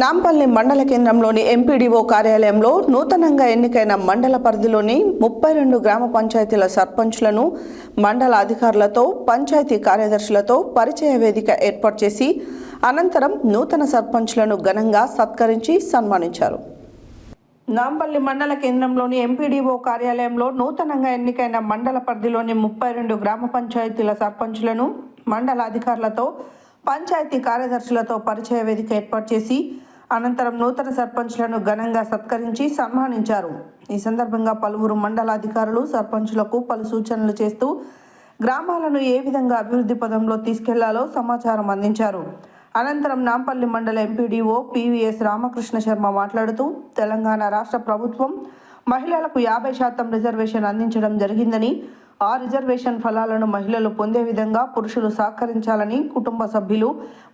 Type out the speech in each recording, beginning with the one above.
నాంపల్లి మండల కేంద్రంలోని ఎంపీడీఓ కార్యాలయంలో నూతనంగా ఎన్నికైన మండల పరిధిలోని 32 గ్రామ పంచాయతీల సర్పంచ్లను మండల అధికారులతో పంచాయతీ కార్యదర్శులతో పరిచయ వేదిక ఏర్పాటు చేసి అనంతరం నూతన సర్పంచ్లను ఘనంగా సత్కరించి సన్మానించారు. నాంపల్లి మండల కేంద్రంలోని ఎంపీడీఓ కార్యాలయంలో నూతనంగా ఎన్నికైన మండల పరిధిలోని 32 గ్రామ పంచాయతీల సర్పంచ్లను మండల అధికారులతో పంచాయతీ కార్యదర్శులతో పరిచయ వేదిక ఏర్పాటు చేసి అనంతరం నూతన సర్పంచ్లను ఘనంగా సత్కరించి సన్మానించారు. ఈ సందర్భంగా పలువురు మండల అధికారులు సర్పంచులకు పలు సూచనలు చేస్తూ గ్రామాలను ఏ విధంగా అభివృద్ధి పదంలో తీసుకెళ్లాలో సమాచారం అందించారు. అనంతరం నాంపల్లి మండల ఎంపీడీఓ పివిఎస్ రామకృష్ణ శర్మ మాట్లాడుతూ తెలంగాణ రాష్ట్ర ప్రభుత్వం మహిళలకు 50% రిజర్వేషన్ అందించడం జరిగిందని, ఆ రిజర్వేషన్ ఫలాలను మహిళలు పొందే విధంగా పురుషులు సహకరించాలని, కుటుంబ సభ్యులు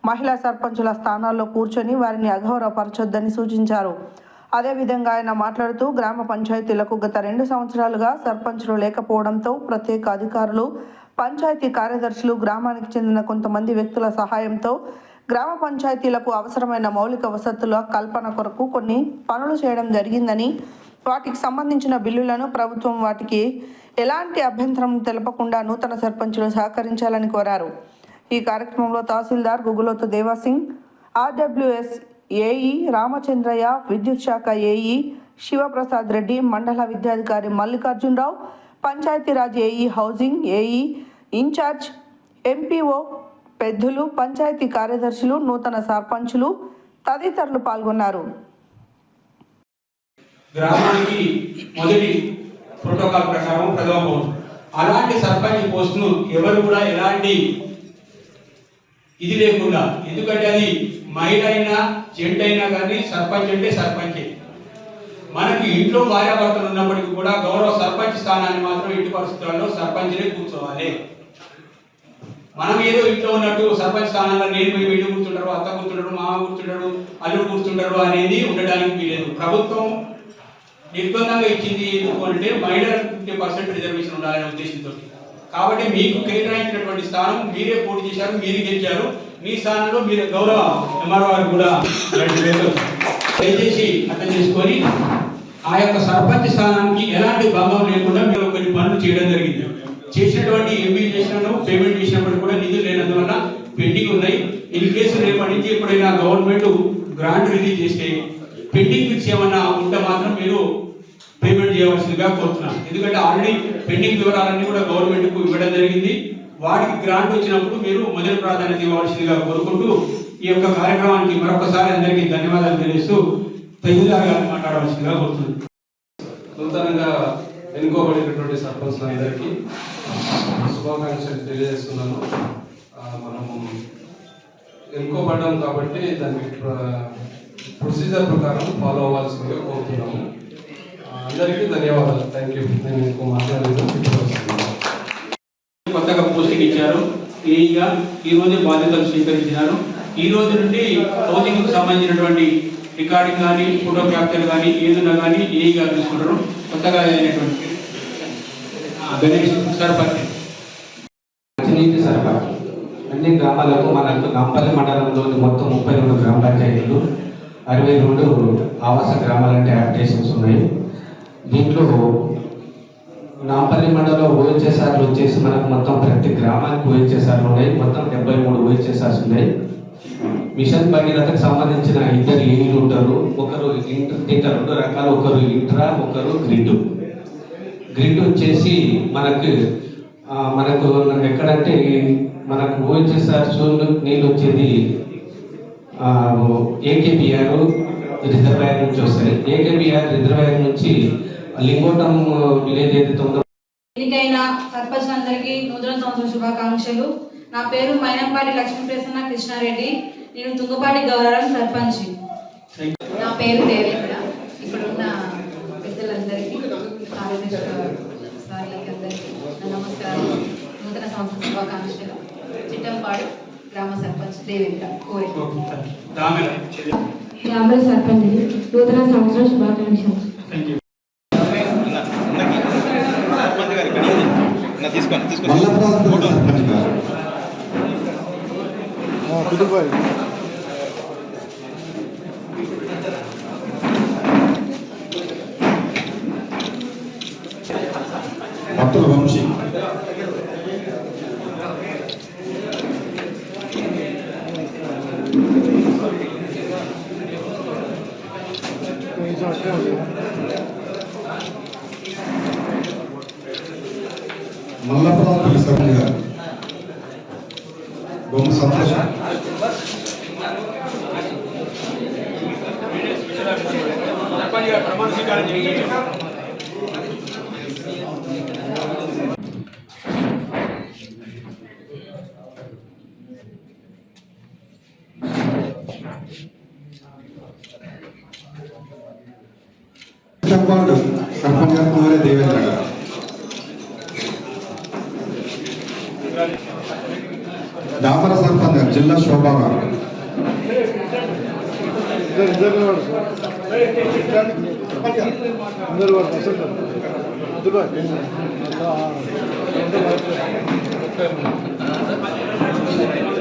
మహిళా సర్పంచుల స్థానాల్లో కూర్చొని వారిని అగౌరవపరచొద్దని సూచించారు. అదేవిధంగా ఆయన మాట్లాడుతూ గ్రామ పంచాయతీలకు గత 2 సంవత్సరాలుగా సర్పంచులు లేకపోవడంతో ప్రత్యేక అధికారులు, పంచాయతీ కార్యదర్శులు గ్రామానికి చెందిన కొంతమంది వ్యక్తుల సహాయంతో గ్రామ పంచాయతీలకు అవసరమైన మౌలిక వసతుల కల్పన కొరకు కొన్ని పనులు చేయడం జరిగిందని, వాటికి సంబంధించిన బిల్లులను ప్రభుత్వం వాటికి ఎలాంటి అభ్యంతరం తెలపకుండా నూతన సర్పంచులు సహకరించాలని కోరారు. ఈ కార్యక్రమంలో తహసీల్దార్ గుగులోతు దేవాసింగ్, ఆర్డబ్ల్యూఎస్ ఏఈ రామచంద్రయ్య, విద్యుత్ శాఖ ఏఈ శివప్రసాద్ రెడ్డి, మండల విద్యాధికారి Mallikarjunarao, Panchayati Raj AE, housing AE in-charge, MPO పెద్దలు, పంచాయతీ కార్యదర్శులు, నూతన సర్పంచులు తదితరులు పాల్గొన్నారు. గ్రామానికి మొదటి ప్రోటోకాల్ ప్రకారం ప్రథమ పోస్ట్, అలాంటి సర్పంచ్ పోస్టును ఎవరు కూడా ఎలాంటి ఇది లేకుండా, ఎందుకంటే అది మహిళ అయినా జెంట్ అయినా కానీ సర్పంచ్ అంటే సర్పంచే. మనకి ఇంట్లో భార్యాభర్తలు ఉన్నప్పటికీ కూడా గౌరవ సర్పంచ్ స్థానాన్ని మాత్రం ఇంటి పరిస్థితుల్లో సర్పంచ్నే కూర్చోవాలి. మనం ఏదో ఇంట్లో ఉన్నట్టు సర్పంచ్ స్థానంలో నేను పోయి వీళ్ళు కూర్చుంటారు, అత్త కూర్చుంటారు, మామ కూర్చుంటారు, అల్లుడు కూర్చుంటారు అనేది ఉండడానికి వీలేదు. ప్రభుత్వం నిర్బంధంగా ఇచ్చింది ఎందుకు అంటే మహిళలకు 50% రిజర్వేషన్ ఉండాలనే ఉద్దేశంతో. కాబట్టి మీకు కేటాయించినటువంటి స్థానం మీరే పోటీ చేశారు, మీరు గెలిచారు. మీ స్థానంలో మీరు గౌరవ ఎంఆర్ఓ గారు కూడా దయచేసి అర్థం చేసుకొని ఆ యొక్క సర్పంచ్ స్థానానికి ఎలాంటి భంగం లేకుండా మీరు కొన్ని పనులు చేయడం జరిగింది. చేసినటువంటి ఎంపీ చేసినాను, పేమెంట్ చేసినప్పుడు కూడా నిధులు లేనందువల్ల పెండింగ్ ఉన్నాయి. ఇన్ కేసు రేపటి నుంచి ఎప్పుడైనా గవర్నమెంట్ గ్రాంట్ రిలీజ్ చేస్తే పెండింగ్ బిల్స్ ఏమన్నా ఉంటే మాత్రం మీరు పేమెంట్ చేయవలసిందిగా కోరుతున్నాను. ఎందుకంటే ఆల్రెడీ పెండింగ్ వివరాలన్నీ కూడా గవర్నమెంట్కు ఇవ్వడం జరిగింది. వాటికి గ్రాంట్ వచ్చినప్పుడు మీరు మొదటి ప్రాధాన్యత ఇవ్వవలసిందిగా కోరుకుంటూ ఈ యొక్క కార్యక్రమానికి మరొకసారి అందరికీ ధన్యవాదాలు తెలియజేస్తూ తహసీల్దార్ గారిని మాట్లాడవలసిందిగా కోరుతున్నాను. నూతనంగా ఎన్నుకోబడినటువంటి సర్పంచ్లందరికీ శుభాకాంక్షలు తెలియజేస్తున్నాను. మనము ఎన్నుకోబడ్డాం కాబట్టి దానికి ప్రొసీజర్ ప్రకారం ఫాలో అవ్వాల్సిందిగా కోరుతున్నాము. అందరికీ ధన్యవాదాలు. Thank you. నేను ఇంకో మాట్లాడలేదు. కొత్తగా పోస్టింగ్ ఇచ్చారు. ఏఈగా ఈరోజు బాధ్యతలు స్వీకరించినారు. ఈ రోజు నుండి హౌసింగ్కి సంబంధించినటువంటి రికార్డింగ్ కానీ, ఫోటో క్యాప్చర్ కానీ, ఏదైనా కానీ ఏఈగా తీసుకుంటారు. కొత్తగా అయినటువంటి గణేష్ సర్పంచ్, మంచినీటి సరఫరా అన్ని గ్రామాలకు మనకు నాంపల్లి మండలంలోని మొత్తం 32 గ్రామ పంచాయతీలు, 62 ఆవాస గ్రామాలంటే అప్డేషన్స్ ఉన్నాయి. దీంట్లో నాంపల్లి మండలంలో ఓహెచ్ఎస్ఆర్లు వచ్చేసి మనకు మొత్తం ప్రతి గ్రామానికి ఓహెచ్ఎస్ఆర్లు ఉన్నాయి. మొత్తం 73 ఓహెచ్ఎస్ఆర్స్ ఉన్నాయి. మిషన్ భగీరథకు సంబంధించిన 2 ఏఈలు ఉంటారు. ఒకరు దీంట్లో 2 రకాలు, ఒకరు ఇంట్రా, ఒకరు గ్రిడ్. గ్రిడ్ వచ్చేసి మనకు ఎక్కడంటే మనకు ఓహెచ్ఎస్ఆర్ నీళ్ళు వచ్చేది ఏకేబిఆర్ రిజర్వాయర్ నుంచి వస్తాయి. ఏకేబిఆర్ రిజర్వాయర్ నుంచి లింగోటం విలేజ్ ఏదైతే ఉందో. ఎన్నికైన సర్పంచ్ అందరికీ నూతన సంవత్సర శుభాకాంక్షలు. నా పేరు మైనంపాటి లక్ష్మీప్రసన్న కృష్ణారెడ్డి. నేను తుంగపాటి గౌరవం సర్పంచ్. నా పేరు దేవేంద్ర. ఇక్కడున్న పెద్దలందరికీ, సార్లకి అందరికీ నా నమస్కారం. నూతన సంవత్సర శుభాకాంక్షలు. చిట్టంపాడు గ్రామ సర్పంచ్ దేవేంద్ర కోరి. గ్రామ సర్పంచ్ నూతన సంవత్సర శుభాకాంక్షలు. మల్లపల్లి సర్పంచ్ గారు బొమ్మ సంతోషం. ప్రమాణ స్వీకారం చేయండి. వార్డు సర్పంచ్ గారు కుమారే దేవేంద్ర గారు. దామర సర్పంచ్ గారు జిల్లా శోభా గారు.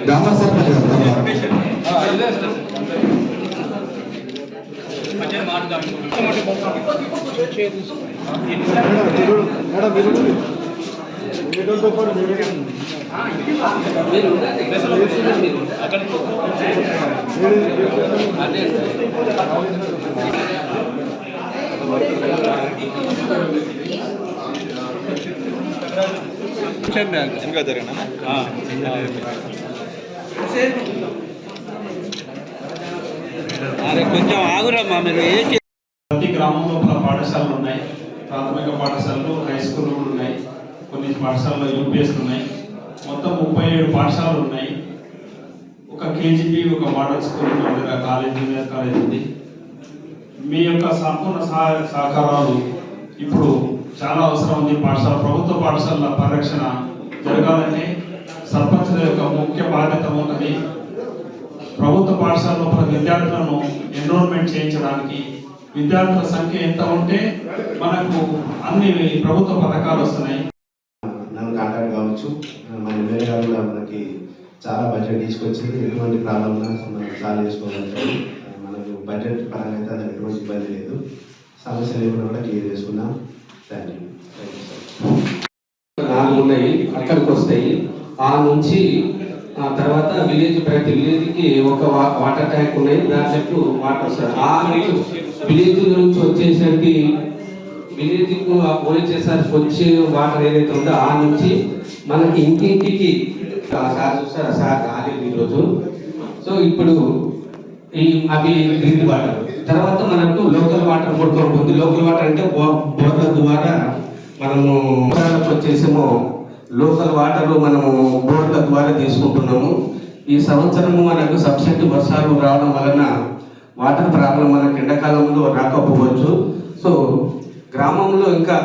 దామర సర్పంచ్ గారు ఇంకా జరిగినా కొంచెం ఆగురమ్మా మీరు ప్రతి గ్రామం లోపల పాఠశాలలు ఉన్నాయి. ప్రాథమిక పాఠశాలలు, హై స్కూళ్ళు ఉన్నాయి. కొన్ని పాఠశాలలో యూపీఎస్లు ఉన్నాయి. మొత్తం 37 పాఠశాలలు ఉన్నాయి. ఒక కేజీపీ, ఒక model school, college, junior college ఉంది. మీ యొక్క సంపూర్ణ సహకారాలు ఇప్పుడు చాలా అవసరం ఉంది. ప్రభుత్వ పాఠశాలల పరిరక్షణ జరగాలంటే సర్పంచుల యొక్క ముఖ్య బాధ్యత ఉన్నది. ప్రభుత్వ పాఠశాల లోపల విద్యార్థులను ఎన్రోల్మెంట్ చేయించడానికి విద్యార్థుల సంఖ్య ఎంత ఉంటే మనకు అన్ని ప్రభుత్వ పథకాలు వస్తున్నాయి. నన్ను కాంటాక్ట్ కావచ్చు. మన ఎమ్మెల్యే గారు కూడా మనకి చాలా బడ్జెట్ తీసుకొచ్చింది. ఎటువంటి ప్రాబ్లం మనం సాల్వ్ చేసుకోగలుగుతాం. మనకు బడ్జెట్ పరంగా అయితే అది ఎటువంటి ఇబ్బంది లేదు. సమస్య లేకుండా కూడా క్లియర్ చేసుకున్నాం. Thank you. 4 ఉన్నాయి, అక్కడికి వస్తాయి. ఆ నుంచి తర్వాత ప్రతి విలేజ్కి ఒక వాటర్ ట్యాంక్ ఉన్నాయి. దాని చుట్టూ వాటర్ వస్తుంది. ఆ నుంచి విలేజ్ నుంచి వచ్చేసరికి విలేజ్కి ఓఎస్ఆర్ వచ్చే వాటర్ ఏదైతే ఉందో ఆ నుంచి మనకి ఇంటింటికి సార్ చూస్తారు. సార్ రాలేదు ఈరోజు. సో ఇప్పుడు అవి గ్రీన్ వాటర్. తర్వాత మనకు లోకల్ వాటర్ కూడా ఉంటుంది. లోకల్ వాటర్ అంటే బోర్ల ద్వారా మనము వచ్చేసేమో లోకల్ వాటర్ మనము బోర్ల ద్వారా తీసుకుంటున్నాము. ఈ సంవత్సరము మనకు సబ్సిడీ వర్షాలు రావడం వలన వాటర్ ప్రాబ్లం మనకు ఎండాకాలంలో రాకపోవచ్చు. సో గ్రామంలో ఇంకా